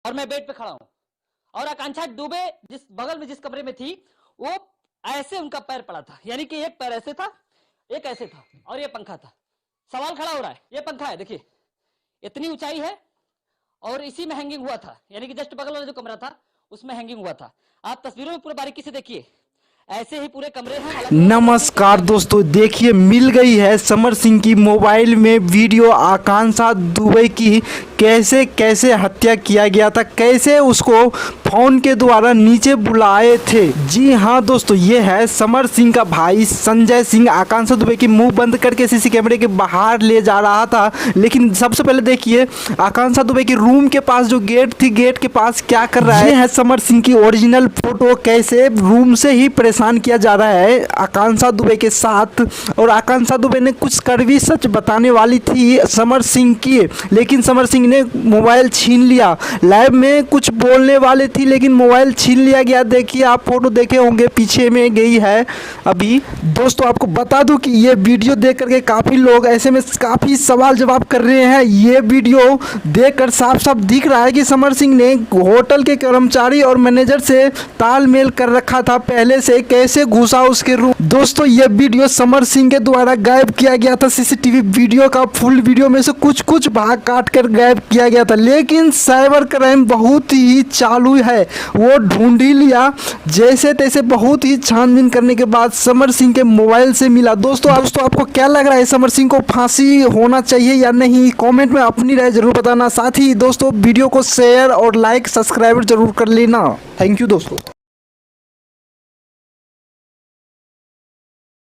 और मैं बेड पे खड़ा हूं, और आकांक्षा दुबे जिस बगल में जिस कमरे में थी, वो ऐसे उनका पैर पड़ा था, यानी कि एक पैर ऐसे था, एक ऐसे था, और ये पंखा था। सवाल खड़ा हो रहा है, ये पंखा है देखिए, इतनी ऊंचाई है, और इसी में हैंगिंग हुआ था, यानी कि जस्ट बगल वाला जो कमरा था उसमें हैंगिंग हुआ था। आप तस्वीरों में पूरे बारीकी से देखिए, ऐसे ही पूरे कमरे हैं। नमस्कार दोस्तों, देखिए मिल गई है समर सिंह की मोबाइल में वीडियो आकांक्षा दुबे की। कैसे कैसे हत्या किया गया था, कैसे उसको फोन के द्वारा नीचे बुलाए थे। जी हाँ दोस्तों, ये है समर सिंह का भाई संजय सिंह आकांक्षा दुबे की मुंह बंद करके सीसी कैमरे के बाहर ले जा रहा था। लेकिन सबसे पहले देखिए आकांक्षा दुबे की रूम के पास जो गेट थी, गेट के पास क्या कर रहा है। समर सिंह की ओरिजिनल फोटो, कैसे रूम से ही परेशान किया जा रहा है आकांक्षा दुबे के साथ। और आकांक्षा दुबे ने कुछ कड़वी सच बताने वाली थी समर सिंह की, लेकिन समर सिंह ने मोबाइल छीन लिया। लाइव में कुछ बोलने वाले थी लेकिन मोबाइल छीन लिया गया। देखिए आप फोटो देखे होंगे, पीछे में गई है अभी। दोस्तों आपको बता दूं कि ये वीडियो देख करके काफ़ी लोग ऐसे में काफ़ी सवाल जवाब कर रहे हैं। ये वीडियो देखकर साफ साफ दिख रहा है कि समर सिंह ने होटल के कर्मचारी और मैनेजर से तालमेल कर रखा था पहले से, कैसे घुसा उसके रूम। दोस्तों ये वीडियो समर सिंह के द्वारा गायब किया गया था सीसीटीवी वीडियो का। फुल वीडियो में से कुछ भाग काट कर गायब किया गया था, लेकिन साइबर क्राइम बहुत ही चालू है, वो ढूंढ ही लिया जैसे तैसे। बहुत ही छानबीन करने के बाद समर सिंह के मोबाइल से मिला। दोस्तों आपको क्या लग रहा है, समर सिंह को फांसी होना चाहिए या नहीं? कमेंट में अपनी राय जरूर बताना। साथ ही दोस्तों वीडियो को शेयर और लाइक सब्सक्राइब जरूर कर लेना। थैंक यू दोस्तों।